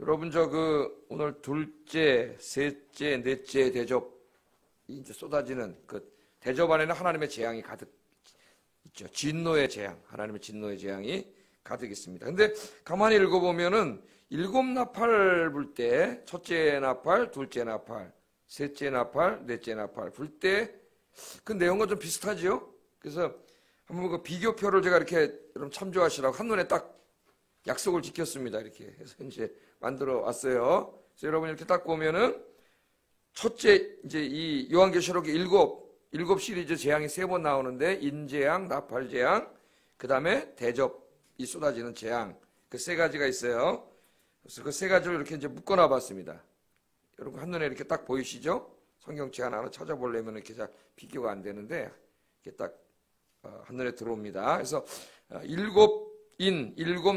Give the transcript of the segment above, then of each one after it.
여러분 오늘 둘째, 셋째, 넷째 대접이 이제 쏟아지는 그 대접 안에는 하나님의 재앙이 가득 있죠. 진노의 재앙, 하나님의 진노의 재앙이 가득 있습니다. 근데 가만히 읽어보면은 일곱 나팔 불 때 첫째 나팔, 둘째 나팔, 셋째 나팔, 넷째 나팔 불 때 그 내용과 좀 비슷하죠. 그래서 한번 그 비교표를 제가 이렇게 여러분 참조하시라고 한눈에 딱 약속을 지켰습니다. 이렇게 해서 이제 만들어 왔어요. 그래서 여러분 이렇게 딱 보면은 첫째 이제 이 요한계시록의 일곱 시리즈 재앙이 3번 나오는데 인재앙, 나팔재앙, 그 다음에 대접이 쏟아지는 재앙 그 3가지가 있어요. 그래서 그 3가지를 이렇게 이제 묶어놔 봤습니다. 여러분 한눈에 이렇게 딱 보이시죠? 성경책 하나 찾아보려면 이렇게 잘 비교가 안 되는데 이렇게 딱 한눈에 들어옵니다. 그래서 일곱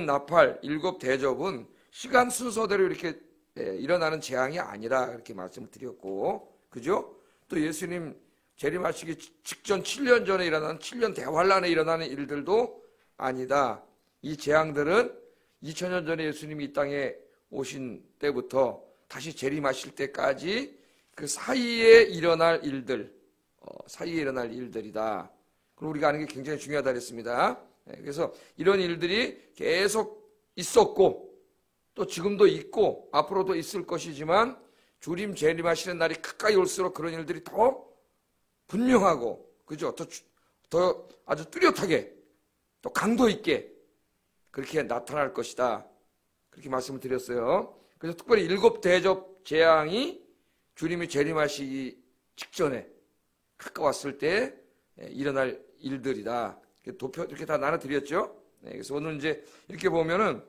나팔, 일곱 대접은 시간 순서대로 이렇게 일어나는 재앙이 아니라 이렇게 말씀을 드렸고, 그죠? 또 예수님 재림하시기 직전 7년 전에 일어나는 7년 대환란에 일어나는 일들도 아니다. 이 재앙들은 2000년 전에 예수님이 이 땅에 오신 때부터 다시 재림하실 때까지 그 사이에 일어날 일들, 사이에 일어날 일들이다. 그리고 우리가 아는 게 굉장히 중요하다 그랬습니다. 그래서 이런 일들이 계속 있었고 또 지금도 있고 앞으로도 있을 것이지만 주님 재림하시는 날이 가까이 올수록 그런 일들이 더 분명하고, 그죠? 더 아주 뚜렷하게 또 강도 있게 그렇게 나타날 것이다. 그렇게 말씀을 드렸어요. 그래서 특별히 일곱 대접 재앙이 주님이 재림하시기 직전에 가까웠을 때 일어날 일들이다. 도표 이렇게 다 나눠드렸죠. 그래서 오늘 이제 이렇게 보면은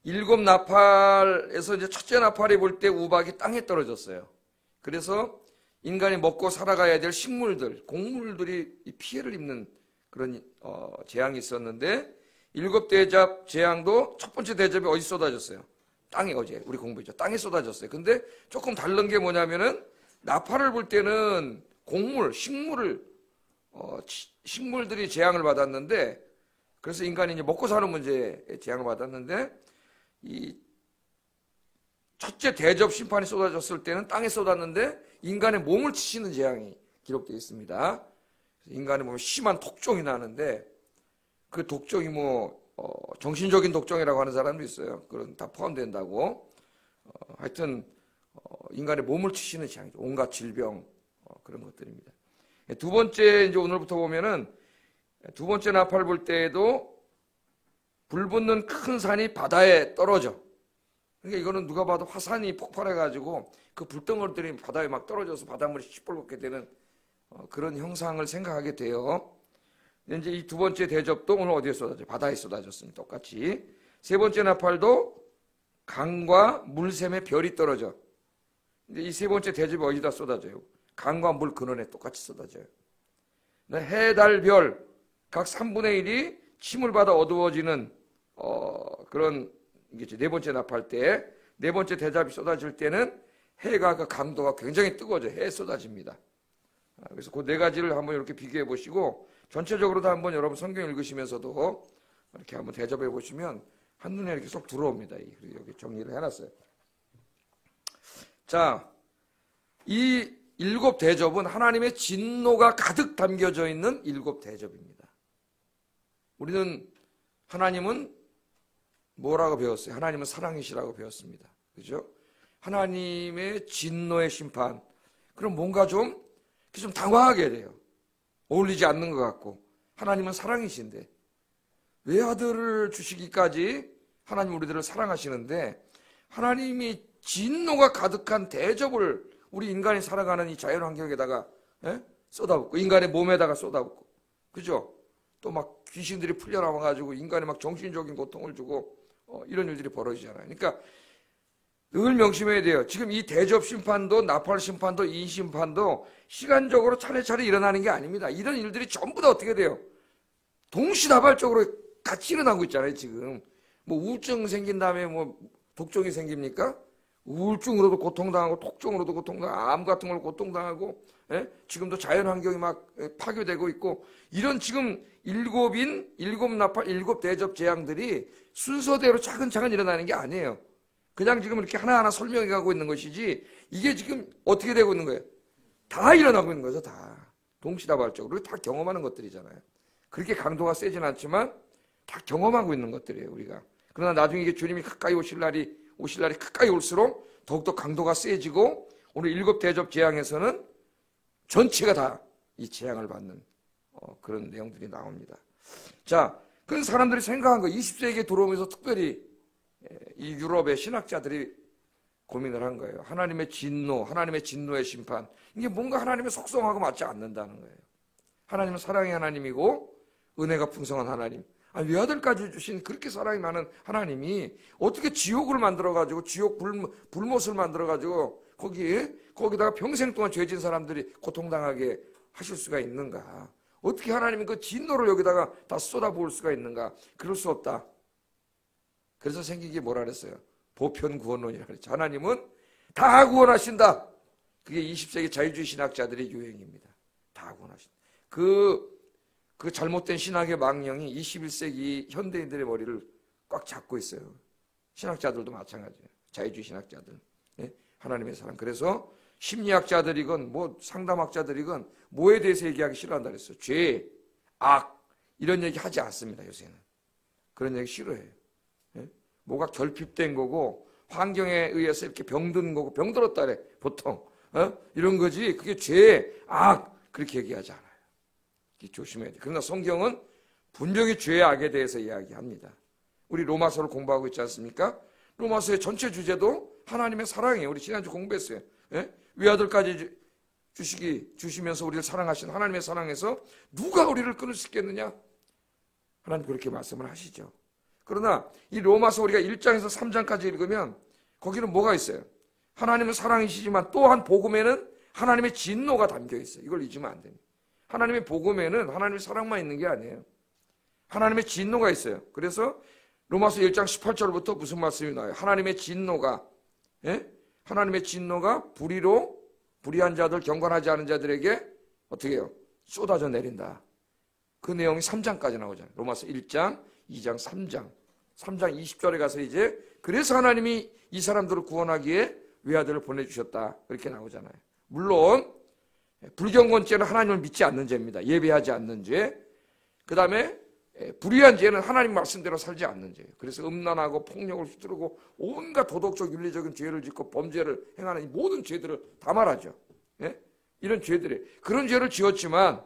일곱 나팔에서 이제 첫째 나팔이 불 때 우박이 땅에 떨어졌어요. 그래서 인간이 먹고 살아가야 될 식물들, 곡물들이 피해를 입는 그런 재앙이 있었는데 일곱 대접 재앙도 첫 번째 대접이 어디 쏟아졌어요? 땅에, 어제 우리 공부했죠. 땅에 쏟아졌어요. 근데 조금 다른 게 뭐냐면은 나팔을 불 때는 곡물, 식물들이 재앙을 받았는데, 그래서 인간이 이제 먹고 사는 문제에 재앙을 받았는데, 이 첫째 대접 심판이 쏟아졌을 때는 땅에 쏟았는데 인간의 몸을 치시는 재앙이 기록되어 있습니다. 인간의 몸에 심한 독종이 나는데 그 독종이 정신적인 독종이라고 하는 사람도 있어요. 그런 다 포함된다고. 하여튼 인간의 몸을 치시는 재앙이죠. 온갖 질병 그런 것들입니다. 두 번째 이제 오늘부터 보면은 두 번째 나팔 불 때에도 불 붙는 큰 산이 바다에 떨어져. 그러니까 이거는 누가 봐도 화산이 폭발해가지고 그 불덩어리들이 바다에 막 떨어져서 바닷물이 시뻘겋게 되는 그런 형상을 생각하게 돼요. 이제 이 두 번째 대접도 오늘 어디에 쏟아져? 바다에 쏟아졌습니다. 똑같이. 세 번째 나팔도 강과 물샘에 별이 떨어져. 근데 이 세 번째 대접이 어디다 쏟아져요? 강과 물 근원에 똑같이 쏟아져요. 해, 달, 별 각 3분의 1이 침을 받아 어두워지는 그런 이게 네 번째 나팔 때, 네 번째 대접이 쏟아질 때는 해가 그 강도가 굉장히 뜨거워져. 해에 쏟아집니다. 그래서 그 네 가지를 한번 이렇게 비교해 보시고 전체적으로도 한번 여러분 성경 읽으시면서도 이렇게 한번 대접해 보시면 한눈에 이렇게 쏙 들어옵니다. 여기 정리를 해놨어요. 자, 이 일곱 대접은 하나님의 진노가 가득 담겨져 있는 일곱 대접입니다. 우리는 하나님은 뭐라고 배웠어요? 하나님은 사랑이시라고 배웠습니다. 그죠? 하나님의 진노의 심판. 그럼 뭔가 좀 당황하게 돼요. 어울리지 않는 것 같고. 하나님은 사랑이신데 왜 아들을 주시기까지 하나님 우리들을 사랑하시는데 하나님이 진노가 가득한 대접을 우리 인간이 살아가는 이 자연환경에다가 쏟아붓고 인간의 몸에다가 쏟아붓고, 그죠? 또 막 귀신들이 풀려나와가지고 인간에 막 정신적인 고통을 주고 이런 일들이 벌어지잖아요. 그러니까 늘 명심해야 돼요. 지금 이 대접 심판도 나팔 심판도 이 심판도 시간적으로 차례차례 일어나는 게 아닙니다. 이런 일들이 전부 다 어떻게 돼요? 동시다발적으로 같이 일어나고 있잖아요. 지금 우울증 생긴 다음에 독종이 생깁니까? 우울증으로도 고통당하고 독종으로도 고통당하고 암 같은 걸로 고통당하고 지금도 자연환경이 막 파괴되고 있고 이런 지금 일곱 나팔 일곱 대접 재앙들이 순서대로 차근차근 일어나는 게 아니에요. 그냥 지금 이렇게 하나하나 설명해 가고 있는 것이지 이게 지금 어떻게 되고 있는 거예요? 다 일어나고 있는 거죠. 다 동시다발적으로 다 경험하는 것들이잖아요. 그렇게 강도가 세진 않지만 다 경험하고 있는 것들이에요, 우리가. 그러나 나중에 이게 주님이 가까이 오실 날이 가까이 올수록 더욱더 강도가 세지고 오늘 7 대접 재앙에서는 전체가 다 이 재앙을 받는 그런 내용들이 나옵니다. 자, 그 사람들이 생각한 거 20세기에 들어오면서 특별히 이 유럽의 신학자들이 고민을 한 거예요. 하나님의 진노, 하나님의 진노의 심판. 이게 뭔가 하나님의 속성하고 맞지 않는다는 거예요. 하나님은 사랑의 하나님이고 은혜가 풍성한 하나님. 외아들까지 주신 그렇게 사랑이 많은 하나님이 어떻게 지옥을 만들어가지고 지옥 불못을 만들어가지고 거기다가 평생 동안 죄진 사람들이 고통당하게 하실 수가 있는가? 어떻게 하나님이 그 진노를 여기다가 다 쏟아부을 수가 있는가? 그럴 수 없다. 그래서 생긴 게 뭐라 그랬어요? 보편 구원론이라고 그랬죠. 하나님은 다 구원하신다. 그게 20세기 자유주의 신학자들의 유행입니다. 다 구원하신다. 그 잘못된 신학의 망령이 21세기 현대인들의 머리를 꽉 잡고 있어요. 신학자들도 마찬가지예요. 자유주의 신학자들. 예? 하나님의 사랑. 그래서 심리학자들이건 상담학자들이건 뭐에 대해서 얘기하기 싫어한다 그랬어요. 죄, 악 이런 얘기 하지 않습니다. 요새는. 그런 얘기 싫어해요. 예? 뭐가 결핍된 거고 환경에 의해서 이렇게 병든 거고 병들었다 그래 보통. 이런 거지. 그게 죄, 악 그렇게 얘기하지 않아요. 조심해야 돼. 그러나 성경은 분명히 죄, 악에 대해서 이야기합니다. 우리 로마서를 공부하고 있지 않습니까? 로마서의 전체 주제도 하나님의 사랑이에요. 우리 지난주 공부했어요. 예? 외아들까지 주시면서 우리를 사랑하신 하나님의 사랑에서 누가 우리를 끊을 수 있겠느냐? 하나님 그렇게 말씀을 하시죠. 그러나 이 로마서 우리가 1장에서 3장까지 읽으면 거기는 뭐가 있어요? 하나님은 사랑이시지만 또한 복음에는 하나님의 진노가 담겨 있어요. 이걸 잊으면 안 됩니다. 하나님의 복음에는 하나님의 사랑만 있는 게 아니에요. 하나님의 진노가 있어요. 그래서 로마서 1장 18절부터 무슨 말씀이 나와요? 하나님의 진노가 불의한 자들, 경건하지 않은 자들에게 어떻게 해요? 쏟아져 내린다. 그 내용이 3장까지 나오잖아요. 로마서 1장, 2장, 3장. 3장 20절에 가서 이제 그래서 하나님이 이 사람들을 구원하기에 외아들을 보내주셨다. 그렇게 나오잖아요. 물론 불경건죄는 하나님을 믿지 않는 죄입니다. 예배하지 않는 죄. 그 다음에 불의한 죄는 하나님 말씀대로 살지 않는 죄예요. 그래서 음란하고 폭력을 휘두르고 온갖 도덕적 윤리적인 죄를 짓고 범죄를 행하는 이 모든 죄들을 다 말하죠. 예? 이런 죄들이 그런 죄를 지었지만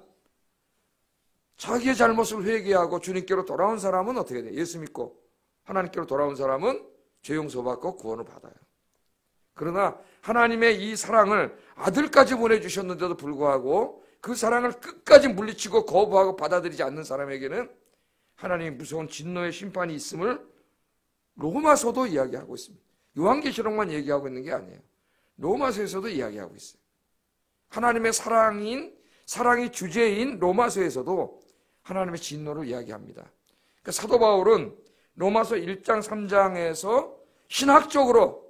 자기의 잘못을 회개하고 주님께로 돌아온 사람은 어떻게 돼요? 예수 믿고 하나님께로 돌아온 사람은 죄 용서받고 구원을 받아요. 그러나 하나님의 이 사랑을 아들까지 보내주셨는데도 불구하고 그 사랑을 끝까지 물리치고 거부하고 받아들이지 않는 사람에게는 하나님의 무서운 진노의 심판이 있음을 로마서도 이야기하고 있습니다. 요한계시록만 얘기하고 있는 게 아니에요. 로마서에서도 이야기하고 있어요. 하나님의 사랑이 주제인 로마서에서도 하나님의 진노를 이야기합니다. 그러니까 사도 바울은 로마서 1장 3장에서 신학적으로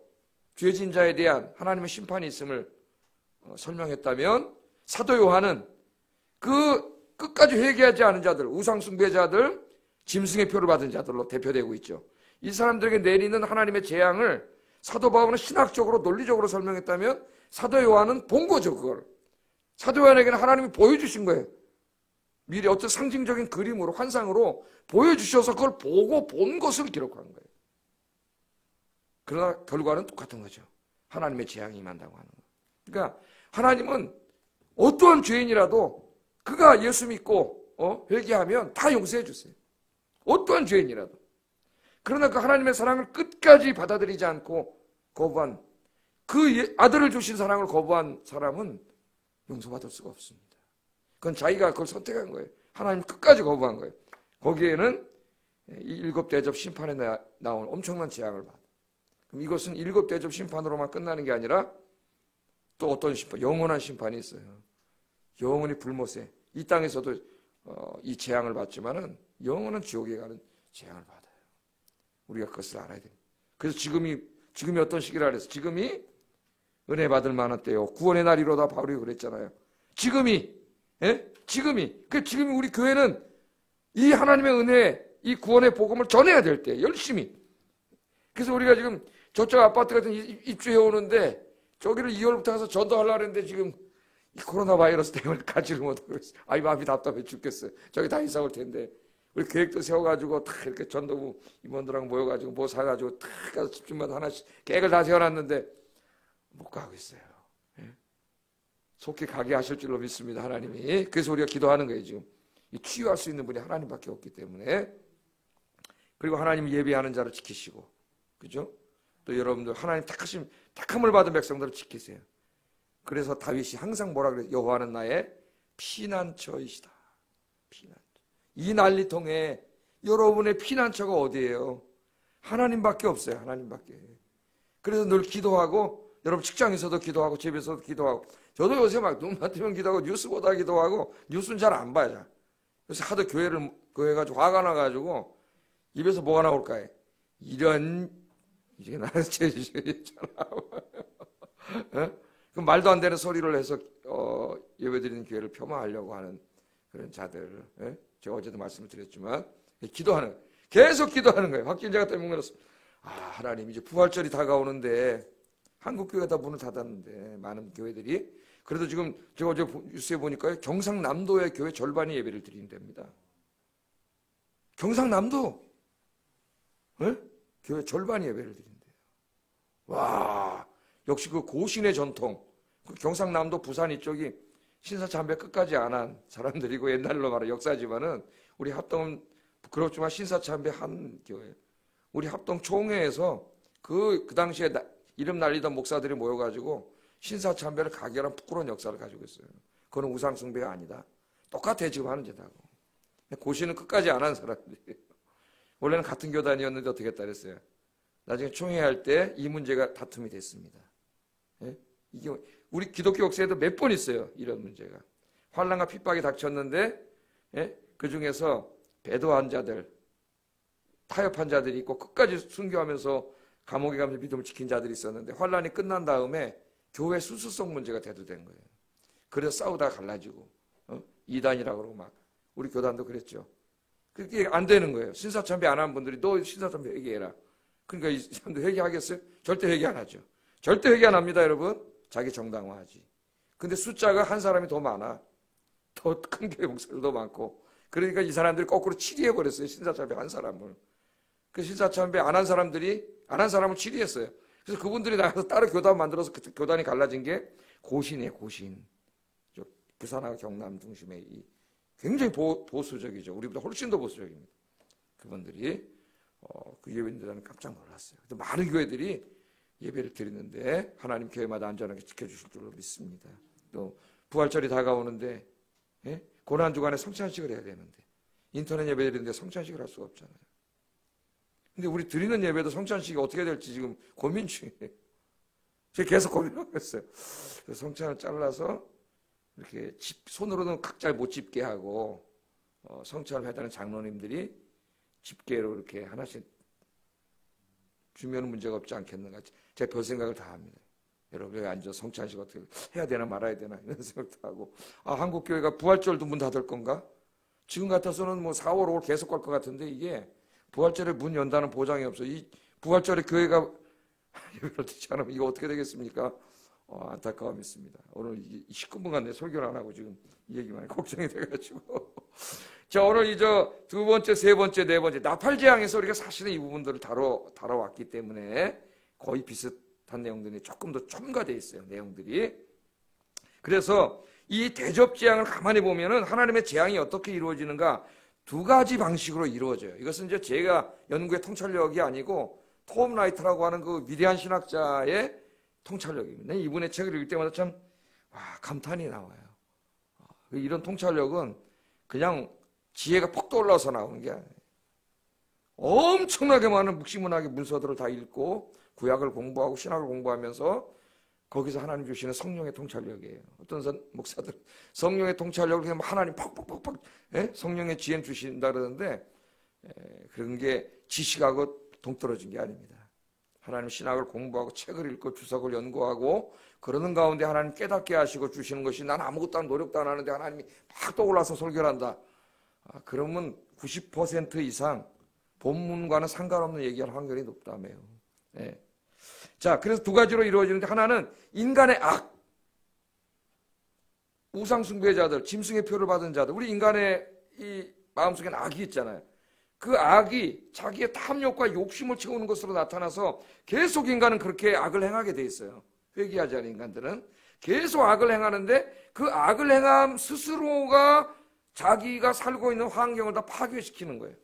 죄진 자에 대한 하나님의 심판이 있음을 설명했다면 사도 요한은 그 끝까지 회개하지 않은 자들, 우상 숭배자들, 짐승의 표를 받은 자들로 대표되고 있죠. 이 사람들에게 내리는 하나님의 재앙을 사도 바울은 신학적으로 논리적으로 설명했다면 사도 요한은 본 거죠. 그걸 사도 요한에게는 하나님이 보여주신 거예요. 미리 어떤 상징적인 그림으로 환상으로 보여주셔서 그걸 보고 본 것을 기록한 거예요. 그러나 결과는 똑같은 거죠. 하나님의 재앙이 임한다고 하는 거예요. 그러니까 하나님은 어떠한 죄인이라도 그가 예수 믿고 회개하면 다 용서해 주세요. 어떠한 죄인이라도. 그러나 그 하나님의 사랑을 끝까지 받아들이지 않고 거부한 그 아들을 주신 사랑을 거부한 사람은 용서받을 수가 없습니다. 그건 자기가 그걸 선택한 거예요. 하나님 끝까지 거부한 거예요. 거기에는 이 7 대접 심판에 나온 엄청난 재앙을 받아요. 그럼 이것은 7 대접 심판으로만 끝나는 게 아니라 또 어떤 심판, 영원한 심판이 있어요. 영원히 불못에 이 땅에서도 이 재앙을 받지만은 영원한 지옥에 가는 재앙을 받아요. 우리가 그것을 알아야 돼요. 그래서 지금이 어떤 시기라 그래서 지금이 은혜 받을 만한 때요. 구원의 날이로다 바울이 그랬잖아요. 지금이 우리 교회는 이 하나님의 은혜, 이 구원의 복음을 전해야 될 때 열심히. 그래서 우리가 지금 저쪽 아파트 같은 입주해 오는데 저기를 2월부터 가서 전도하려고 했는데 지금 이 코로나 바이러스 때문에 가지를 못하고 있어요. 아이 마음이 답답해 죽겠어요. 저기 다 이사 올 텐데 우리 계획도 세워가지고 다 이렇게 전도부 임원들하고 모여가지고 뭐 사가지고 다 가서 집집마다 하나씩 계획을 다 세워놨는데 못 가고 있어요. 예? 속히 가게 하실 줄로 믿습니다. 하나님이. 그래서 우리가 기도하는 거예요. 지금 이 치유할 수 있는 분이 하나님밖에 없기 때문에. 그리고 하나님 예배하는 자를 지키시고, 그죠? 또 여러분들 하나님 택함을 받은 백성들을 지키세요. 그래서 다윗이 항상 뭐라 그래요? 여호와는 나의 피난처이시다. 피난처. 이 난리통에 여러분의 피난처가 어디예요? 하나님밖에 없어요. 하나님밖에. 그래서 늘 기도하고, 여러분 직장에서도 기도하고 집에서도 기도하고, 저도 요새 막 눈 맞으면 기도하고 뉴스 보다 기도하고, 뉴스는 잘 안 봐요. 그래서 하도 교회 가지고 화가 나가지고 입에서 뭐가 나올까요? 이런 이게 나는 제주잖아. 그 말도 안 되는 소리를 해서 예배드리는 교회를 폄하하려고 하는 그런 자들. 제가 어제도 말씀을 드렸지만 계속 기도하는 거예요. 확진자가 때문에 그렇습니다. 하나님 이제 부활절이 다가오는데 한국 교회가 다 문을 닫았는데 많은 교회들이 그래도 지금 제가 어제 뉴스에 보니까 경상남도의 교회 절반이 예배를 드린답니다. 경상남도 교회 절반이 예배를 드린대요. 와, 역시 그 고신의 전통. 그 경상남도 부산 이쪽이 신사참배 끝까지 안 한 사람들이고 옛날로 말해 역사지만은 우리 합동은 그렇지만 신사참배 한 교회. 우리 합동 총회에서 그 당시에 이름 날리던 목사들이 모여가지고 신사참배를 가결한 부끄러운 역사를 가지고 있어요. 그건 우상숭배가 아니다. 똑같아 지금 하는 짓하고. 고시는 끝까지 안 한 사람들이에요. 원래는 같은 교단이었는데 어떻게 했다 그랬어요. 나중에 총회할 때 이 문제가 다툼이 됐습니다. 이게 우리 기독교 역사에도 몇 번 있어요. 이런 문제가. 환난과 핍박이 닥쳤는데 그 중에서 배도한 자들, 타협한 자들이 있고 끝까지 순교하면서 감옥에 가면서 믿음을 지킨 자들이 있었는데 환난이 끝난 다음에 교회 수수성 문제가 대두된 거예요. 그래서 싸우다가 갈라지고 이단이라고 그러고 막 우리 교단도 그랬죠. 그게 안 되는 거예요. 신사참배 안 한 분들이 너 신사참배 회개해라. 그러니까 이 사람들 회개하겠어요? 절대 회개 안 하죠. 절대 회개 안 합니다, 여러분. 자기 정당화하지. 근데 숫자가 한 사람이 더 많아. 더 큰 교회 목사들도 많고. 그러니까 이 사람들이 거꾸로 치리해버렸어요. 신사참배 한 사람을. 그 신사참배 안 한 사람을 치리했어요. 그래서 그분들이 나가서 따로 교단 만들어서 그 교단이 갈라진 게 고신이에요, 고신. 부산하고 경남 중심의 굉장히 보수적이죠. 우리보다 훨씬 더 보수적입니다. 그분들이 그 예배인들은 깜짝 놀랐어요. 많은 교회들이 예배를 드리는데 하나님 교회마다 안전하게 지켜주실 줄로 믿습니다. 또 부활절이 다가오는데 고난주간에 성찬식을 해야 되는데 인터넷 예배 드리는데 성찬식을 할 수가 없잖아요. 근데 우리 드리는 예배도 성찬식이 어떻게 될지 지금 고민 중이에요. 제가 계속 고민하고 있어요. 성찬을 잘라서 이렇게 손으로는 각자 못 집게 하고 성찬을 해달라는 장로님들이 집게로 이렇게 하나씩 주면 문제가 없지 않겠는가. 제가 별 생각을 다 합니다. 여러분 여기 앉아서 성찬식 어떻게 해야 되나 말아야 되나 이런 생각도 하고 한국교회가 부활절도 문 닫을 건가? 지금 같아서는 뭐 4월, 5월 계속 갈 것 같은데 이게 부활절에 문 연다는 보장이 없어요. 이 부활절에 교회가 예배를 듣지 않으면 이거 어떻게 되겠습니까? 안타까움이 있습니다. 오늘 19분간 내 설교를 안 하고 지금 이 얘기만 해. 걱정이 돼가지고. 자, 오늘 두 번째, 세 번째, 네 번째 나팔재앙에서 우리가 사실은 이 부분들을 다뤄왔기 때문에 거의 비슷한 내용들이 조금 더 첨가되어 있어요. 내용들이. 그래서 이 대접재앙을 가만히 보면은 하나님의 재앙이 어떻게 이루어지는가 두 가지 방식으로 이루어져요. 이것은 이제 제가 연구의 통찰력이 아니고 톰 라이트라고 하는 그 위대한 신학자의 통찰력입니다. 이분의 책을 읽을 때마다 참 감탄이 나와요. 이런 통찰력은 그냥 지혜가 폭 떠올라서 나오는 게 아니에요. 엄청나게 많은 묵시문학의 문서들을 다 읽고 구약을 공부하고 신학을 공부하면서 거기서 하나님 주시는 성령의 통찰력이에요. 어떤 목사들 성령의 통찰력을 그냥 하나님 팍팍팍팍 성령의 지혜 주신다 그러는데 그런 게 지식하고 동떨어진 게 아닙니다. 하나님 신학을 공부하고 책을 읽고 주석을 연구하고 그러는 가운데 하나님 깨닫게 하시고 주시는 것이 난 아무것도 노력도 안 하는데 하나님이 막 떠올라서 설교를 한다. 그러면 90% 이상 본문과는 상관없는 얘기할 확률이 높다며요. 자, 그래서 두 가지로 이루어지는데 하나는 인간의 악. 우상숭배자들, 짐승의 표를 받은 자들. 우리 인간의 이 마음속에는 악이 있잖아요. 그 악이 자기의 탐욕과 욕심을 채우는 것으로 나타나서 계속 인간은 그렇게 악을 행하게 돼 있어요. 회개하지 않은 인간들은 계속 악을 행하는데 그 악을 행함 스스로가 자기가 살고 있는 환경을 다 파괴시키는 거예요.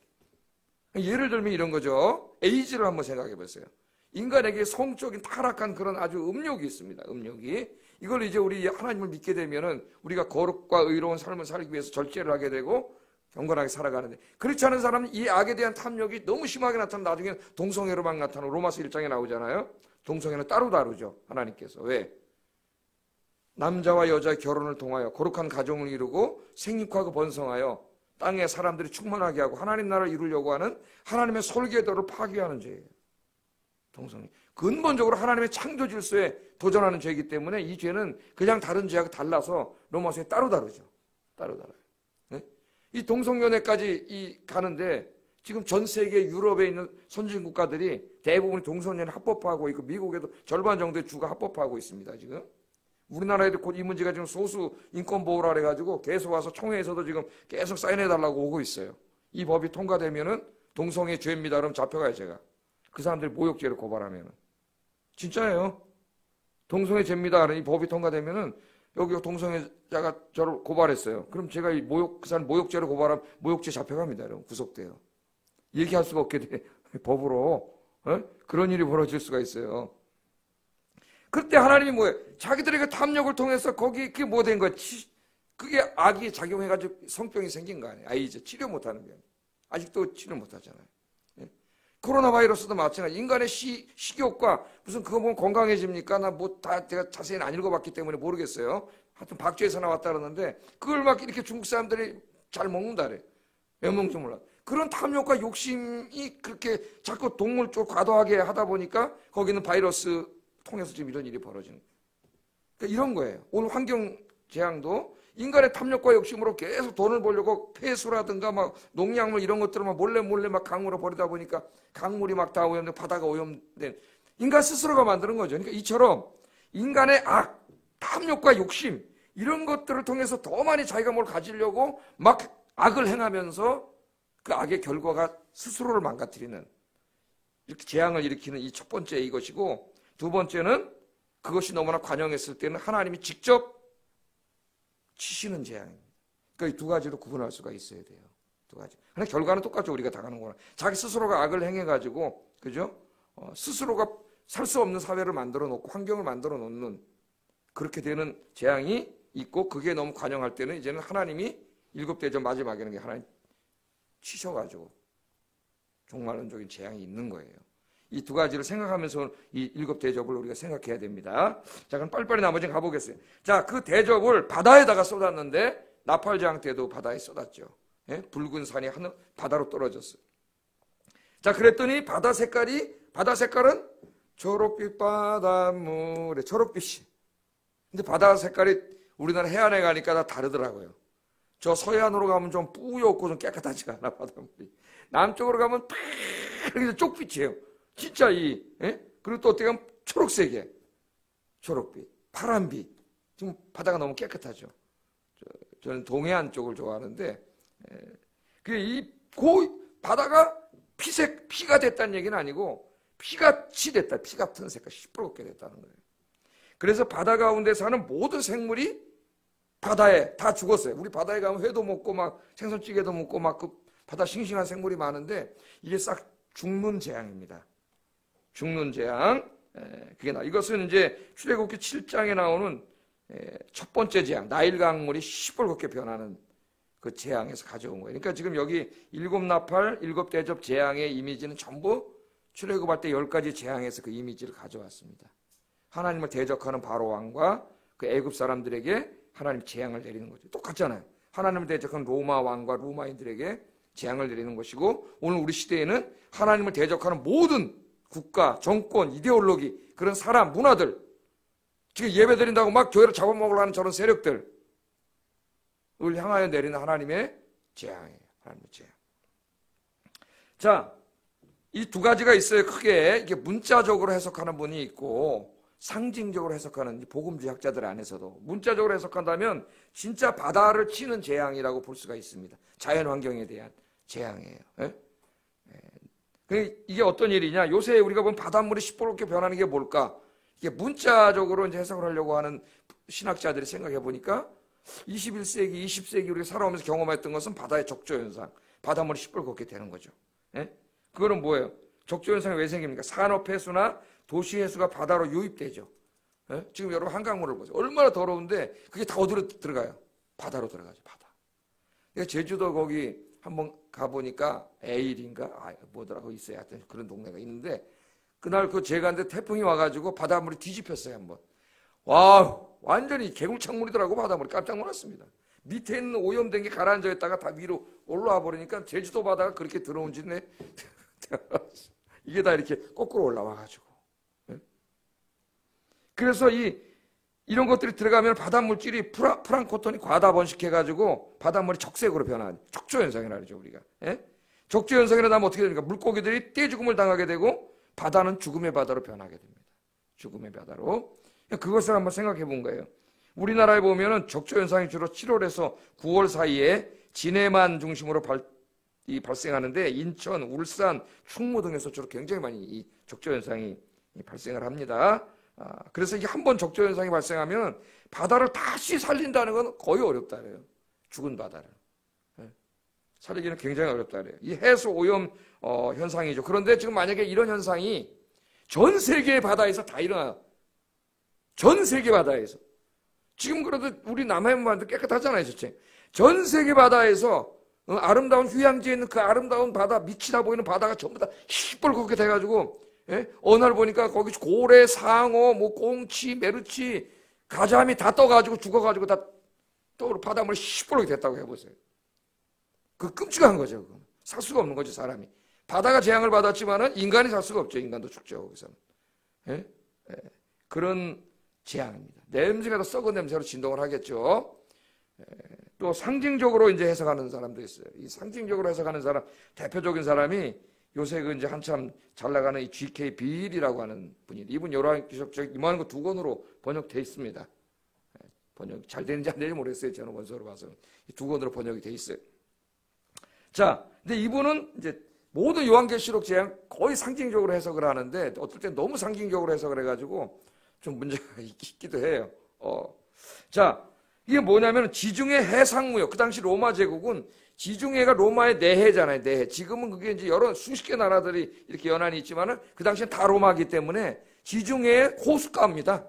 예를 들면 이런 거죠. 에이즈를 한번 생각해 보세요. 인간에게 성적인 타락한 그런 아주 음욕이 있습니다. 음욕이. 이걸 이제 우리 하나님을 믿게 되면은 우리가 거룩과 의로운 삶을 살기 위해서 절제를 하게 되고 경건하게 살아가는데, 그렇지 않은 사람은 이 악에 대한 탐욕이 너무 심하게 나타나면 나중에 동성애로만 나타나고, 로마서 1장에 나오잖아요. 동성애는 따로 다루죠, 하나님께서. 왜? 남자와 여자의 결혼을 통하여 거룩한 가정을 이루고 생육하고 번성하여 땅에 사람들이 충만하게 하고 하나님 나라를 이루려고 하는 하나님의 설계도를 파괴하는 죄예요. 동성애. 근본적으로 하나님의 창조 질서에 도전하는 죄이기 때문에 이 죄는 그냥 다른 죄하고 달라서 로마서에 따로 다루죠. 따로 다뤄요. 네? 이 동성연애까지 가는데 지금 전 세계 유럽에 있는 선진 국가들이 대부분 동성연애 합법화하고 있고, 미국에도 절반 정도의 주가 합법화하고 있습니다. 지금 우리나라에도 곧 이 문제가 지금 소수 인권 보호라 그래가지고 계속 와서 총회에서도 지금 계속 사인해달라고 오고 있어요. 이 법이 통과되면은 동성애 죄입니다. 그럼 잡혀가요, 제가. 그 사람들이 모욕죄를 고발하면은. 진짜예요. 동성애 죄입니다. 이 법이 통과되면은 여기 동성애자가 저를 고발했어요. 그럼 제가 그 사람 모욕죄를 고발하면 모욕죄 잡혀갑니다. 여러분. 구속돼요. 얘기할 수가 없게 돼. 법으로. 그런 일이 벌어질 수가 있어요. 그때 하나님이 뭐예요? 자기들에게 탐욕을 통해서 거기 그게 뭐 된 거야? 그게 악이 작용해가지고 성병이 생긴 거 아니에요? 아이죠. 치료 못하는 병. 아직도 치료 못하잖아요. 코로나 바이러스도 마찬가지. 인간의 식욕과 무슨 그거 보면 건강해집니까? 나 뭐 다 제가 자세히는 안 읽어봤기 때문에 모르겠어요. 하여튼 박쥐에서 나왔다 그러는데 그걸 막 이렇게 중국 사람들이 잘 먹는다래. 왜 먹는지 몰라. 그런 탐욕과 욕심이 그렇게 자꾸 동물 쪽 과도하게 하다 보니까 거기는 바이러스 통해서 지금 이런 일이 벌어지는 거예요. 그러니까 이런 거예요. 오늘 환경 재앙도 인간의 탐욕과 욕심으로 계속 돈을 벌려고 폐수라든가 막 농약물 이런 것들을 막 몰래 막 강물로 버리다 보니까 강물이 막 다 오염되고 바다가 오염된, 인간 스스로가 만드는 거죠. 그러니까 이처럼 인간의 악, 탐욕과 욕심 이런 것들을 통해서 더 많이 자기가 뭘 가지려고 막 악을 행하면서 그 악의 결과가 스스로를 망가뜨리는, 이렇게 재앙을 일으키는 이 첫 번째 이것이고, 두 번째는 그것이 너무나 관영했을 때는 하나님이 직접 치시는 재앙입니다. 그러니까 이 두 가지로 구분할 수가 있어야 돼요. 두 가지. 그러나 결과는 똑같죠. 우리가 당하는 거나. 자기 스스로가 악을 행해가지고, 그죠? 스스로가 살 수 없는 사회를 만들어 놓고 환경을 만들어 놓는 그렇게 되는 재앙이 있고, 그게 너무 관영할 때는 이제는 하나님이 일곱 대접 마지막에는 하나님 치셔가지고 종말론적인 재앙이 있는 거예요. 이 두 가지를 생각하면서 이 일곱 대접을 우리가 생각해야 됩니다. 자, 그럼 빨리빨리 나머지는 가보겠어요. 자, 그 대접을 바다에다가 쏟았는데 나팔재앙 때도 바다에 쏟았죠. 예? 붉은 산이 바다로 떨어졌어요. 자, 그랬더니 바다 색깔은 초록빛 바닷물에 초록빛이. 근데 바다 색깔이 우리나라 해안에 가니까 다 다르더라고요. 저 서해안으로 가면 좀 뿌옇고 좀 깨끗하지 않아, 바닷물이. 남쪽으로 가면 팍 쪽빛이에요. 진짜 그리고 또 어떻게 보면 초록색이에요. 초록빛, 파란빛. 지금 바다가 너무 깨끗하죠. 저는 동해안 쪽을 좋아하는데, 바다가 피가 됐다는 얘기는 아니고, 피같이 됐다. 피 같은 색깔, 시뻘겋게 됐다는 거예요. 그래서 바다 가운데 사는 모든 생물이 바다에 다 죽었어요. 우리 바다에 가면 회도 먹고 막 생선찌개도 먹고 막 그 바다 싱싱한 생물이 많은데 이게 싹 죽는 재앙입니다. 죽는 재앙. 이것은 이제 출애굽기 7장에 나오는 첫 번째 재앙, 나일 강물이 시뻘겋게 변하는 그 재앙에서 가져온 거예요. 그러니까 지금 여기 일곱 나팔, 일곱 대접 재앙의 이미지는 전부 출애굽할 때 10가지 재앙에서 그 이미지를 가져왔습니다. 하나님을 대적하는 바로 왕과 그 애굽 사람들에게 하나님 재앙을 내리는 거죠. 똑같잖아요. 하나님을 대적하는 로마 왕과 로마인들에게 재앙을 내리는 것이고, 오늘 우리 시대에는 하나님을 대적하는 모든 국가, 정권, 이데올로기, 그런 사람, 문화들, 지금 예배드린다고 막 교회를 잡아먹으려고 하는 저런 세력들을 향하여 내리는 하나님의 재앙이에요. 하나님의 재앙. 자, 이 두 가지가 있어요. 크게 이게 문자적으로 해석하는 분이 있고 상징적으로 해석하는 복음주의 학자들 안에서도 문자적으로 해석한다면 진짜 바다를 치는 재앙이라고 볼 수가 있습니다. 자연 환경에 대한 재앙이에요. 예? 이게 어떤 일이냐? 요새 우리가 보면 바닷물이 시뻘겋게 변하는 게 뭘까? 이게 문자적으로 이제 해석을 하려고 하는 신학자들이 생각해 보니까 21세기, 20세기 우리가 살아오면서 경험했던 것은 바다의 적조 현상, 바닷물이 시뻘겋게 되는 거죠. 예? 그거는 뭐예요? 적조 현상이 왜 생깁니까? 산업 해수나 도시 해수가 바다로 유입되죠. 예? 지금 여러분 한강물을 보세요. 얼마나 더러운데 그게 다 어디로 들어가요? 바다로 들어가죠. 바다. 그러니까 제주도 거기 한번 가보니까 에일인가 뭐더라고 있어요. 하여튼 그런 동네가 있는데 그날 그 제가 갔는데 태풍이 와가지고 바닷물이 뒤집혔어요. 한번. 와 완전히 개굴창물이더라고. 바닷물이 깜짝 놀랐습니다. 밑에 있는 오염된 게 가라앉아 있다가 다 위로 올라와 버리니까 제주도 바다가 그렇게 더러운지네. 이게 다 이렇게 거꾸로 올라와가지고. 그래서 이런 것들이 들어가면 바닷물질이 프랑크톤이 과다 번식해가지고 바닷물이 적색으로 변하는 적조현상이라 그러죠 우리가. 예? 적조현상이 나면 어떻게 됩니까? 물고기들이 떼죽음을 당하게 되고 바다는 죽음의 바다로 변하게 됩니다. 죽음의 바다로. 그것을 한번 생각해 본 거예요. 우리나라에 보면은 적조현상이 주로 7월에서 9월 사이에 진해만 중심으로 발생하는데 인천, 울산, 충무 등에서 주로 굉장히 많이 이 적조현상이 발생을 합니다. 그래서 이게 한번 적조현상이 발생하면 바다를 다시 살린다는 건 거의 어렵다 그래요. 죽은 바다를. 살리기는 굉장히 어렵다 그래요. 이 해수 오염 현상이죠. 그런데 지금 만약에 이런 현상이 전 세계의 바다에서 다 일어나요. 전 세계 바다에서. 지금 그래도 우리 남해안만도 깨끗하잖아요. 전 세계 바다에서 아름다운 휴양지에 있는 그 아름다운 바다, 밑이 다 보이는 바다가 전부 다 시뻘겋게 돼가지고 어느 날 보니까 거기 고래, 상어, 뭐 꽁치, 메르치, 가자미 다 떠가지고 죽어가지고 다 바닷물이 시뻘겋게 됐다고 해보세요. 그 끔찍한 거죠. 그건. 살 수가 없는 거죠, 사람이. 바다가 재앙을 받았지만은 인간이 살 수가 없죠. 인간도 죽죠, 거기서는. 그런 재앙입니다. 냄새가 더 썩은 냄새로 진동을 하겠죠. 또 상징적으로 이제 해석하는 사람도 있어요. 이 상징적으로 해석하는 사람, 대표적인 사람이 요새 그 이제 한참 잘 나가는 이 G.K. 빌이라고 하는 분이 이분 요한 기적적 이만한 거 2권으로 번역돼 있습니다. 번역 잘 되는지 안 되는지 모르겠어요. 저는 원서로 봐서 2권으로 번역이 돼 있어요. 자, 근데 이분은 이제 모든 요한계시록 재앙 거의 상징적으로 해석을 하는데 어떨 때 너무 상징적으로 해석을 해가지고 좀 문제가 있기도 해요. 자, 이게 뭐냐면 지중해 해상무역. 그 당시 로마 제국은 지중해가 로마의 내해잖아요. 내해. 지금은 그게 이제 여러 수십 개 나라들이 이렇게 연안이 있지만은 그 당시엔 다 로마이기 때문에 지중해의 호숫가입니다.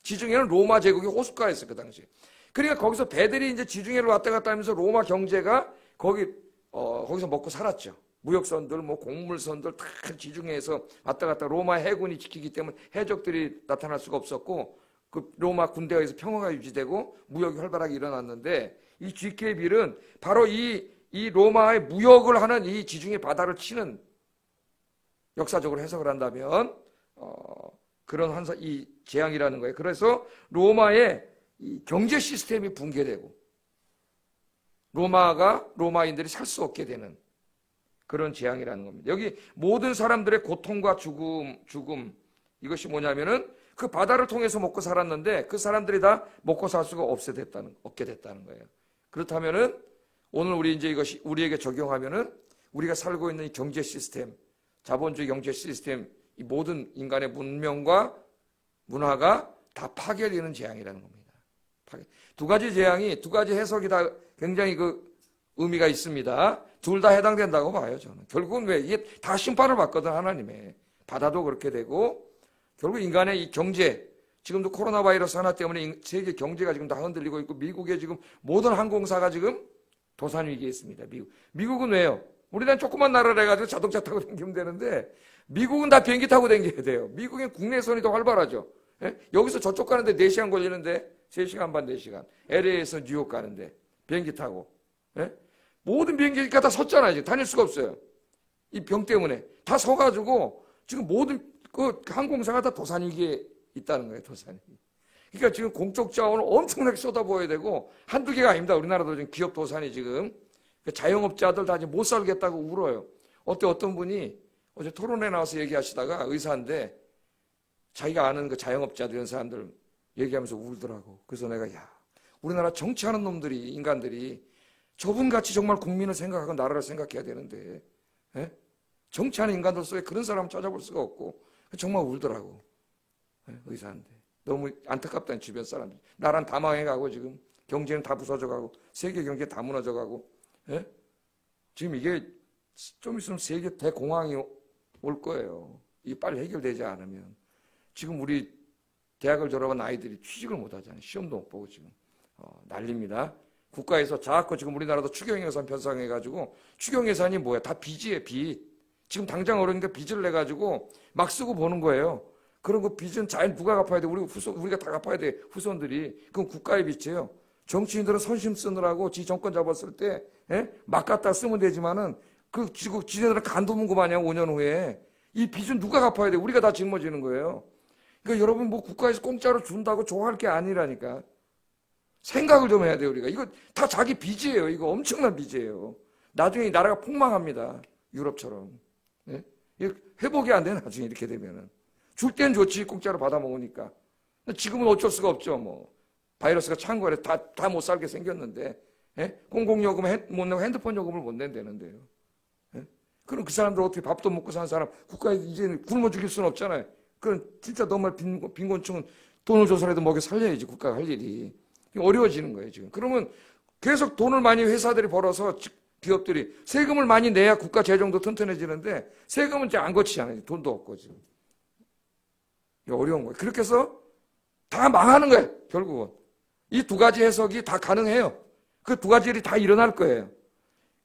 지중해는 로마 제국의 호숫가였어요. 그 당시. 그러니까 거기서 배들이 이제 지중해를 왔다 갔다 하면서 로마 경제가 거기서 먹고 살았죠. 무역선들, 뭐 곡물선들 다 지중해에서 왔다 갔다 로마 해군이 지키기 때문에 해적들이 나타날 수가 없었고 그 로마 군대가 에서 평화가 유지되고 무역이 활발하게 일어났는데 이 G.K. 빌은 바로 이 로마의 무역을 하는 이 지중해 바다를 치는 역사적으로 해석을 한다면 그런 이 재앙이라는 거예요. 그래서 로마의 이 경제 시스템이 붕괴되고 로마인들이 살 수 없게 되는 그런 재앙이라는 겁니다. 여기 모든 사람들의 고통과 죽음 이것이 뭐냐면은 그 바다를 통해서 먹고 살았는데 그 사람들이 다 먹고 살 수가 없게 됐다는 거예요. 그렇다면은 오늘 우리 이제 이것이 우리에게 적용하면은 우리가 살고 있는 이 경제 시스템, 자본주의 경제 시스템, 이 모든 인간의 문명과 문화가 다 파괴되는 재앙이라는 겁니다. 두 가지 재앙이, 두 가지 해석이 다 굉장히 의미가 있습니다. 둘 다 해당된다고 봐요, 저는. 결국은 이게 다 심판을 받거든, 하나님의. 바다도 그렇게 되고, 결국 인간의 이 경제, 지금도 코로나 바이러스 하나 때문에 세계 경제가 지금 다 흔들리고 있고, 미국의 지금 모든 항공사가 지금 도산 위기에 있습니다, 미국은 왜요? 우리나라는 조그만 나라를 해가지고 자동차 타고 다니면 되는데, 미국은 다 비행기 타고 다녀야 돼요. 미국은 국내선이 더 활발하죠. 예? 여기서 저쪽 가는데 4시간 걸리는데, 3시간 반, 4시간. LA에서 뉴욕 가는데, 비행기 타고. 예? 모든 비행기가 다 섰잖아요. 지금 다닐 수가 없어요. 이 병 때문에. 다 서가지고, 지금 모든 항공사가 다 도산 위기에 있다는 거예요, 도산 위기. 그러니까 지금 공적 자원을 엄청나게 쏟아부어야 되고, 한두 개가 아닙니다. 우리나라도 지금 기업 도산이 지금. 자영업자들 다 이제 못 살겠다고 울어요. 어떤 분이 어제 토론회 나와서 얘기하시다가 의사인데 자기가 아는 그 자영업자들 이런 사람들 얘기하면서 울더라고. 그래서 내가 우리나라 정치하는 놈들이 인간들이 저분같이 정말 국민을 생각하고 나라를 생각해야 되는데 정치하는 인간들 속에 그런 사람 찾아볼 수가 없고 정말 울더라고. 의사인데 너무 안타깝다는 주변 사람들. 나라는 다 망해가고 지금 경제는 다 부서져가고 세계 경제 다 무너져가고 지금 이게 좀 있으면 세계 대공황이 올 거예요. 이게 빨리 해결되지 않으면. 지금 우리 대학을 졸업한 아이들이 취직을 못 하잖아요. 시험도 못 보고 지금 난립니다. 국가에서 자꾸 지금 우리나라도 추경예산 편성해가지고 추경예산이 뭐야? 다 빚이에요, 빚. 지금 당장 어려우니까 빚을 내가지고 막 쓰고 보는 거예요. 그런 거 빚은 잘 누가 갚아야 돼? 우리가 다 갚아야 돼. 후손들이. 그건 국가의 빚이에요. 정치인들은 선심 쓰느라고 지 정권 잡았을 때 막 갖다 쓰면 되지만은 지네들은 간도문고 마냥 5년 후에 이 빚은 누가 갚아야 돼? 우리가 다 짊어지는 거예요. 그러니까 여러분 뭐 국가에서 공짜로 준다고 좋아할 게 아니라니까. 생각을 좀 해야 돼요, 우리가. 이거 다 자기 빚이에요. 이거 엄청난 빚이에요. 나중에 이 나라가 폭망합니다. 유럽처럼. 회복이 안 돼, 나중에 이렇게 되면은. 줄 땐 좋지, 공짜로 받아 먹으니까. 지금은 어쩔 수가 없죠, 뭐. 바이러스가 창궐해 다 못 살게 생겼는데, 공공요금 못 내고 핸드폰 요금을 못 낸다는데요. 그럼 그 사람들 어떻게 밥도 먹고 사는 사람, 국가에 이제 굶어 죽일 수는 없잖아요. 그럼 진짜 정말 빈곤층은 돈을 줘서라도 먹여 살려야지, 국가가 할 일이. 어려워지는 거예요, 지금. 그러면 계속 돈을 많이 회사들이 벌어서 기업들이 세금을 많이 내야 국가 재정도 튼튼해지는데 세금은 이제 안 거치잖아요. 돈도 없고 지금. 어려운 거예요. 그렇게 해서 다 망하는 거예요, 결국은. 이 두 가지 해석이 다 가능해요. 그 두 가지 일이 다 일어날 거예요.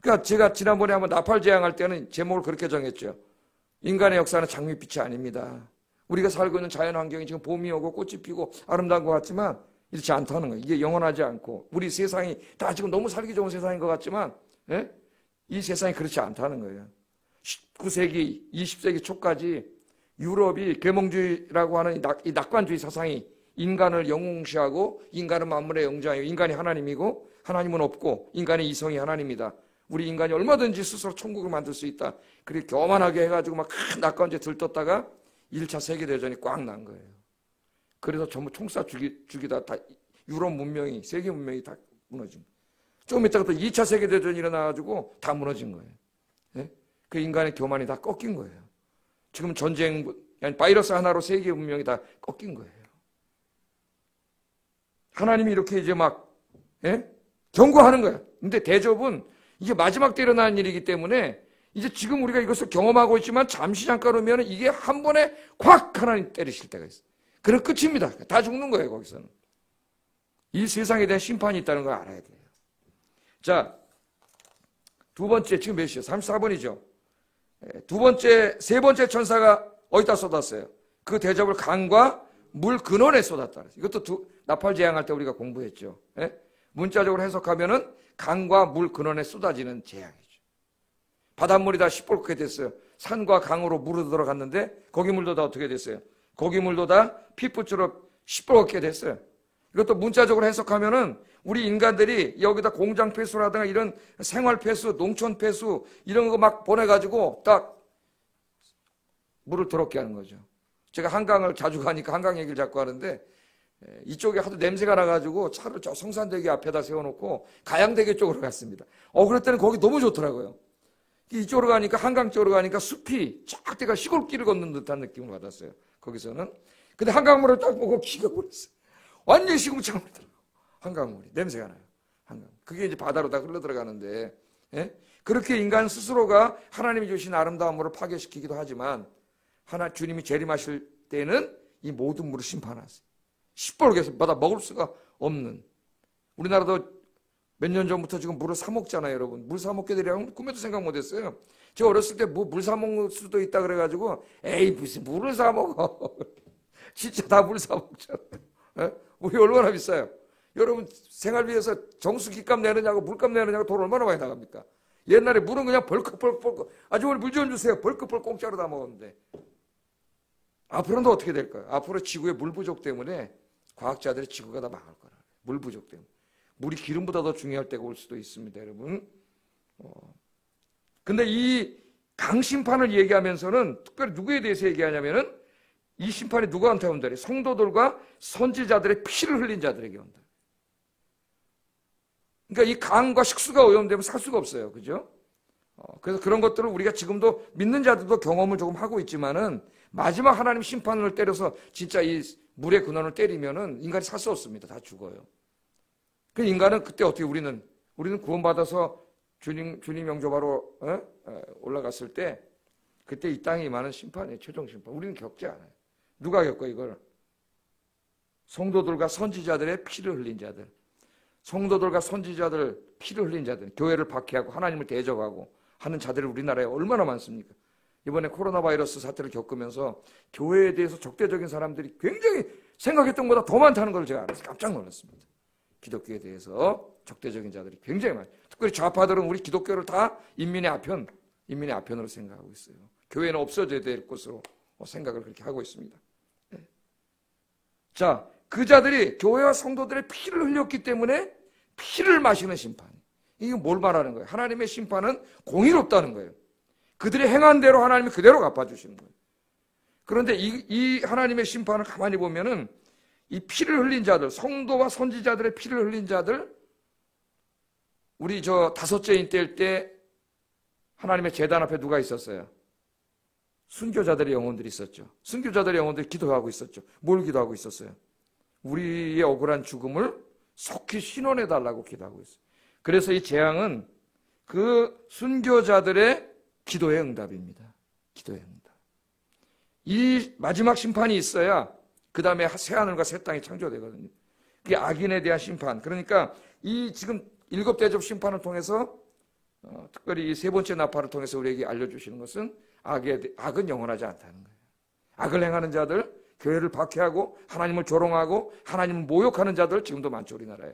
그러니까 제가 지난번에 한번 나팔 제향할 때는 제목을 그렇게 정했죠. 인간의 역사는 장밋빛이 아닙니다. 우리가 살고 있는 자연 환경이 지금 봄이 오고 꽃이 피고 아름다운 것 같지만 이렇지 않다는 거예요. 이게 영원하지 않고 우리 세상이 다 지금 너무 살기 좋은 세상인 것 같지만 이 세상이 그렇지 않다는 거예요. 19세기, 20세기 초까지 유럽이 계몽주의라고 하는 이 낙관주의 사상이 인간을 영웅시하고 인간은 만물의 영장이고 인간이 하나님이고 하나님은 없고 인간의 이성이 하나님이다. 우리 인간이 얼마든지 스스로 천국을 만들 수 있다. 그렇게 교만하게 해가지고 막 큰 낙관주의에 들떴다가 1차 세계대전이 꽉 난 거예요. 그래서 전부 총쏴 죽이다 다 유럽 문명이 세계 문명이 다 무너진 거예요. 조금 있다가 또 2차 세계대전이 일어나가지고 다 무너진 거예요. 그 인간의 교만이 다 꺾인 거예요. 지금 전쟁, 바이러스 하나로 세계 문명이 다 꺾인 거예요. 하나님이 이렇게 이제 막 경고하는 거예요. 근데 대접은 이게 마지막 때 일어나는 일이기 때문에 이제 지금 우리가 이것을 경험하고 있지만 잠시 잠깐 오면 이게 한 번에 콱 하나님 때리실 때가 있어요. 그럼 끝입니다. 다 죽는 거예요, 거기서는. 이 세상에 대한 심판이 있다는 걸 알아야 돼요. 자, 두 번째, 지금 몇 시요? 34번이죠. 세 번째 천사가 어디다 쏟았어요? 그 대접을 강과 물 근원에 쏟았다. 이것도 나팔 재앙할 때 우리가 공부했죠. 문자적으로 해석하면은 강과 물 근원에 쏟아지는 재앙이죠. 바닷물이 다 시뻘겋게 됐어요. 산과 강으로 물을 들어갔는데 거기 물도 다 어떻게 됐어요? 거기 물도 다 피부처럼 시뻘겋게 됐어요. 이것도 문자적으로 해석하면은 우리 인간들이 여기다 공장 폐수라든가 이런 생활 폐수, 농촌 폐수 이런 거 막 보내가지고 딱 물을 더럽게 하는 거죠. 제가 한강을 자주 가니까 한강 얘기를 자꾸 하는데 이쪽에 하도 냄새가 나가지고 차를 저 성산대교 앞에다 세워놓고 가양대교 쪽으로 갔습니다. 그랬더니 거기 너무 좋더라고요. 이쪽으로 가니까 한강 쪽으로 가니까 숲이 쫙 대가 시골길을 걷는 듯한 느낌을 받았어요. 거기서는. 근데 한강물을 딱 보고 기가 버렸어요. 완전히 시궁창물이더라고요. 한강물이. 냄새가 나요. 한강. 그게 이제 바다로 다 흘러 들어가는데 그렇게 인간 스스로가 하나님이 주신 아름다운 물을 파괴시키기도 하지만 주님이 재림하실 때는 이 모든 물을 심판하세요. 시뻘게 해서 받아 먹을 수가 없는. 우리나라도 몇 년 전부터 지금 물을 사 먹잖아요, 여러분. 물 사 먹게 되려면 꿈에도 생각 못 했어요. 제가 어렸을 때 뭐 물 사 먹을 수도 있다 그래가지고 에이 무슨 물을 사 먹어. 진짜 다 물 사 먹잖아요. 물이 얼마나 비싸요. 여러분 생활비에서 정수기값 내느냐고 물값 내느냐고 돈 얼마나 많이 나갑니까? 옛날에 물은 그냥 벌컥벌컥 아주머니 물 좀 주세요. 벌컥벌컥 공짜로 다 먹었는데 앞으로는 어떻게 될까요? 앞으로 지구의 물 부족 때문에 과학자들이 지구가 다 망할 거라. 물 부족 때문에. 물이 기름보다 더 중요할 때가 올 수도 있습니다, 여러분. 근데 이 강심판을 얘기하면서는 특별히 누구에 대해서 얘기하냐면은 이 심판이 누구한테 온다? 성도들과 선지자들의 피를 흘린 자들에게 온다. 그러니까 이 강과 식수가 오염되면 살 수가 없어요. 그죠? 그래서 그런 것들을 우리가 지금도 믿는 자들도 경험을 조금 하고 있지만은 마지막 하나님 심판을 때려서 진짜 이 물의 근원을 때리면은 인간이 살 수 없습니다. 다 죽어요. 그 인간은 그때 어떻게 우리는 구원받아서 주님 영접하러 올라갔을 때 그때 이 땅에 임하는 심판이에요. 최종 심판. 우리는 겪지 않아요. 누가 겪어 이걸? 성도들과 선지자들의 피를 흘린 자들. 성도들과 선지자들 피를 흘린 자들. 교회를 박해하고 하나님을 대적하고 하는 자들이 우리나라에 얼마나 많습니까? 이번에 코로나 바이러스 사태를 겪으면서 교회에 대해서 적대적인 사람들이 굉장히 생각했던 것보다 더 많다는 걸 제가 알아서 깜짝 놀랐습니다. 기독교에 대해서 적대적인 자들이 굉장히 많아요. 특별히 좌파들은 우리 기독교를 다 인민의 아편으로 생각하고 있어요. 교회는 없어져야 될 것으로 생각을 그렇게 하고 있습니다. 네. 자, 그 자들이 교회와 성도들의 피를 흘렸기 때문에 피를 마시는 심판. 이게 뭘 말하는 거예요? 하나님의 심판은 공의롭다는 거예요. 그들이 행한 대로 하나님이 그대로 갚아주시는 거예요. 그런데 이 하나님의 심판을 가만히 보면은 이 피를 흘린 자들, 성도와 선지자들의 피를 흘린 자들, 우리 다섯째인 때일 때 하나님의 제단 앞에 누가 있었어요? 순교자들의 영혼들이 있었죠. 순교자들의 영혼들이 기도하고 있었죠. 뭘 기도하고 있었어요? 우리의 억울한 죽음을 속히 신원해달라고 기도하고 있어요. 그래서 이 재앙은 그 순교자들의 기도의 응답입니다. 기도의 응답. 이 마지막 심판이 있어야 그 다음에 새하늘과 새 땅이 창조되거든요. 그게 악인에 대한 심판. 그러니까 이 지금 7 대접 심판을 통해서 특별히 이 3번째 나팔을 통해서 우리에게 알려주시는 것은 악은 영원하지 않다는 거예요. 악을 행하는 자들, 교회를 박해하고 하나님을 조롱하고 하나님을 모욕하는 자들 지금도 많죠. 우리나라에.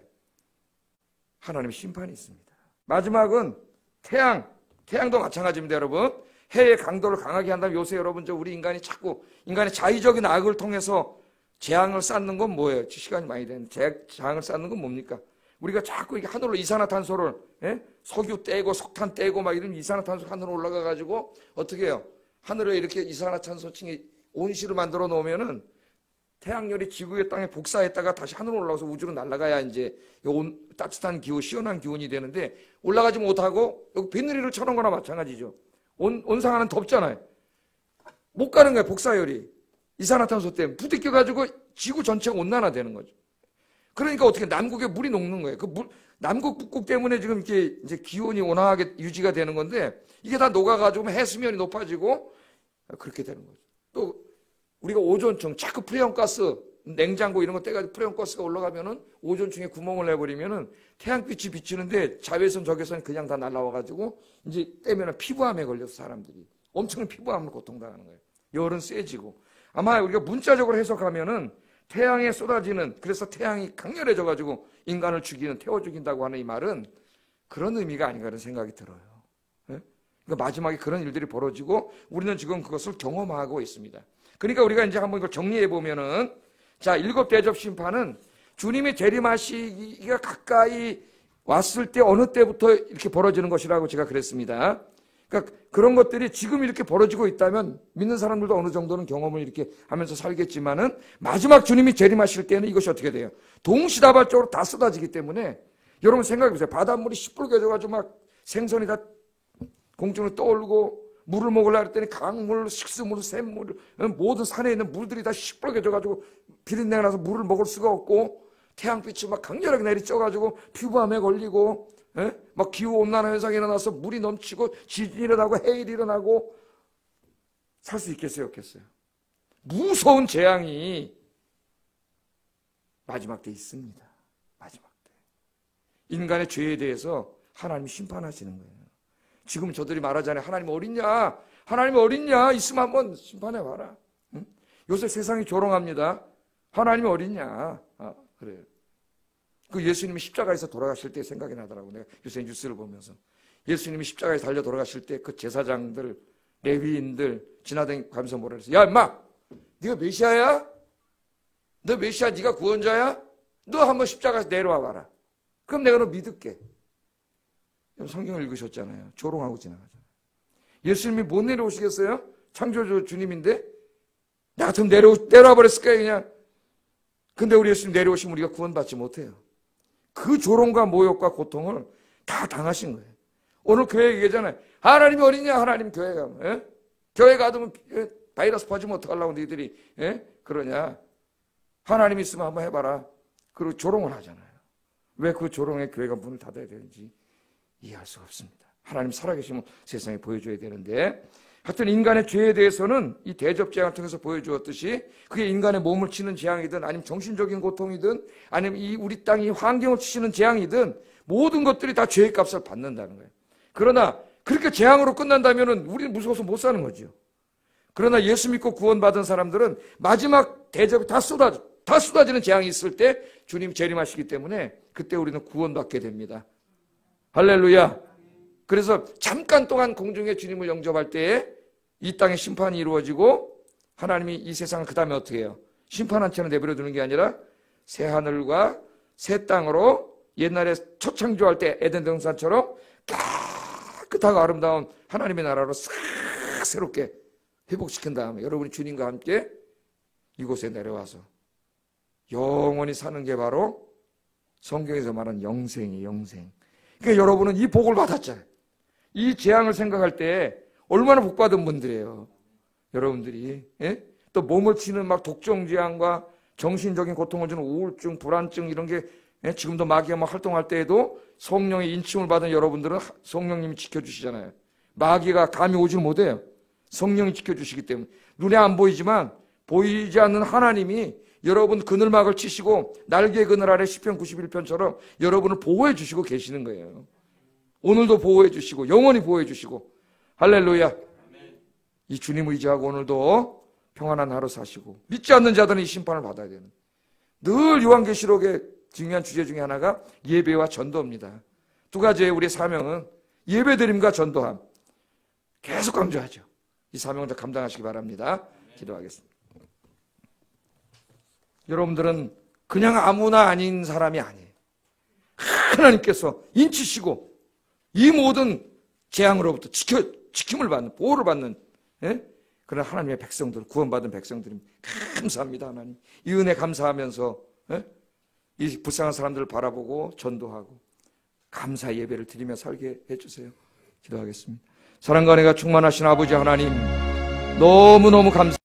하나님의 심판이 있습니다. 마지막은 태양도 마찬가지입니다. 여러분. 해의 강도를 강하게 한다면 요새 여러분 우리 인간이 자꾸 인간의 자의적인 악을 통해서 재앙을 쌓는 건 뭐예요? 시간이 많이 되는데 재앙을 쌓는 건 뭡니까? 우리가 자꾸 이게 하늘로 이산화탄소를 석유 떼고 석탄 떼고 막 이런 이산화탄소 하늘로 올라가 가지고 어떻게 해요? 하늘에 이렇게 이산화탄소층이 온실을 만들어 놓으면은 태양열이 지구의 땅에 복사했다가 다시 하늘로 올라가서 우주로 날아가야 이제 따뜻한 기후, 시원한 기온이 되는데 올라가지 못하고 여기 비늘을 쳐놓은 거나 마찬가지죠. 온상하는 덥잖아요. 못 가는 거예요. 복사열이. 이산화탄소 때문에 부딪혀가지고 지구 전체가 온난화되는 거죠. 그러니까 어떻게 남극에 물이 녹는 거예요. 남극, 북극 때문에 지금 이렇게 이제 기온이 온화하게 유지가 되는 건데 이게 다 녹아가지고 해수면이 높아지고 그렇게 되는 거죠. 또 우리가 오존층, 자꾸 프레온가스, 냉장고 이런 거 떼가지고 프레온가스가 올라가면은 오존층에 구멍을 내버리면은 태양빛이 비치는데 자외선, 적외선 그냥 다 날라와가지고 이제 떼면은 피부암에 걸려서 사람들이 엄청난 피부암으로 고통당하는 거예요. 열은 세지고. 아마 우리가 문자적으로 해석하면은 태양에 쏟아지는, 그래서 태양이 강렬해져가지고 인간을 죽이는, 태워 죽인다고 하는 이 말은 그런 의미가 아닌가 하는 생각이 들어요. 네? 그러니까 마지막에 그런 일들이 벌어지고 우리는 지금 그것을 경험하고 있습니다. 그러니까 우리가 이제 한번 이걸 정리해 보면은, 자, 7 대접 심판은 주님이 재림하시기가 가까이 왔을 때 어느 때부터 이렇게 벌어지는 것이라고 제가 그랬습니다. 그러니까 그런 것들이 지금 이렇게 벌어지고 있다면 믿는 사람들도 어느 정도는 경험을 이렇게 하면서 살겠지만은 마지막 주님이 재림하실 때는 이것이 어떻게 돼요? 동시다발적으로 다 쏟아지기 때문에 여러분 생각해 보세요. 바닷물이 시뻘개져가지고 막 생선이 다 공중으로 떠오르고 물을 먹으려고 했더니 강물, 식수물, 샘물, 모든 산에 있는 물들이 다 시뻘개져가지고 비린내가 나서 물을 먹을 수가 없고 태양빛이 막 강렬하게 내리쬐가지고 피부암에 걸리고 막 기후온난화 현상이 일어나서 물이 넘치고 지진이 일어나고 해일이 일어나고 살 수 있겠어요? 없겠어요? 무서운 재앙이 마지막 때 있습니다. 마지막 때. 인간의 죄에 대해서 하나님이 심판하시는 거예요. 지금 저들이 말하잖아요. 하나님 어딨냐? 하나님 어딨냐? 있으면 한번 심판해봐라. 응? 요새 세상이 조롱합니다. 하나님 어딨냐? 그래요. 그 예수님이 십자가에서 돌아가실 때 생각이 나더라고요. 내가 요새 뉴스를 보면서. 예수님이 십자가에 달려 돌아가실 때 그 제사장들, 레위인들 지나다니면서 뭐라 그랬어요? 야, 임마! 네가 메시아야? 너 메시아, 네가 구원자야? 너 한번 십자가에서 내려와 봐라. 그럼 내가 너 믿을게. 성경을 읽으셨잖아요. 조롱하고 지나가잖아요. 예수님이 못 내려오시겠어요? 창조주 주님인데? 나 같으면 내려와 버렸을 거예요, 그냥. 근데 우리 예수님 내려오시면 우리가 구원받지 못해요. 그 조롱과 모욕과 고통을 다 당하신 거예요. 오늘 교회 얘기잖아요. 하나님이 어디냐, 하나님 교회 가면. 예? 교회 가두면 바이러스 퍼지면 어떡하려고 너희들이 그러냐. 하나님 있으면 한번 해봐라. 그리고 조롱을 하잖아요. 왜 그 조롱에 교회가 문을 닫아야 되는지 이해할 수가 없습니다. 하나님 살아계시면 세상에 보여줘야 되는데, 하여튼 인간의 죄에 대해서는 이 대접재앙을 통해서 보여주었듯이 그게 인간의 몸을 치는 재앙이든 아니면 정신적인 고통이든 아니면 이 우리 땅 이 환경을 치시는 재앙이든 모든 것들이 다 죄의 값을 받는다는 거예요. 그러나 그렇게 재앙으로 끝난다면 우리는 무서워서 못 사는 거죠. 그러나 예수 믿고 구원받은 사람들은 마지막 대접이 다 쏟아지는 재앙이 있을 때 주님 재림하시기 때문에 그때 우리는 구원받게 됩니다. 할렐루야. 그래서 잠깐 동안 공중에 주님을 영접할 때에 이 땅에 심판이 이루어지고 하나님이 이 세상을 그 다음에 어떻게 해요? 심판한 채는 내버려 두는 게 아니라 새 하늘과 새 땅으로 옛날에 첫 창조할 때 에덴 동산처럼 깨끗하고 아름다운 하나님의 나라로 싹 새롭게 회복시킨 다음에 여러분이 주님과 함께 이곳에 내려와서 영원히 사는 게 바로 성경에서 말하는 영생이에요. 영생. 그러니까 여러분은 이 복을 받았잖아요. 이 재앙을 생각할 때 얼마나 복받은 분들이에요. 여러분들이. 예? 또 몸을 치는 막 독종재앙과 정신적인 고통을 주는 우울증, 불안증 이런 게 지금도 마귀가 막 활동할 때에도 성령의 인침을 받은 여러분들은 성령님이 지켜주시잖아요. 마귀가 감히 오질 못해요. 성령이 지켜주시기 때문에. 눈에 안 보이지만 보이지 않는 하나님이 여러분 그늘막을 치시고 날개 그늘 아래 시편 91편처럼 여러분을 보호해 주시고 계시는 거예요. 오늘도 보호해 주시고 영원히 보호해 주시고 할렐루야. 이 주님 의지하고 오늘도 평안한 하루 사시고 믿지 않는 자들은 이 심판을 받아야 되는 늘 요한계시록의 중요한 주제 중에 하나가 예배와 전도입니다. 두 가지의 우리의 사명은 예배드림과 전도함. 계속 강조하죠. 이 사명을 감당하시기 바랍니다. 기도하겠습니다. 여러분들은 그냥 아무나 아닌 사람이 아니에요. 하나님께서 인치시고 이 모든 재앙으로부터 지킴을 받는, 보호를 받는 그런 하나님의 백성들, 구원받은 백성들입니다. 감사합니다, 하나님. 이 은혜 감사하면서 이 불쌍한 사람들을 바라보고 전도하고 감사 예배를 드리며 살게 해주세요. 기도하겠습니다. 사랑과 은혜가 충만하신 아버지 하나님, 너무너무 감사합니다.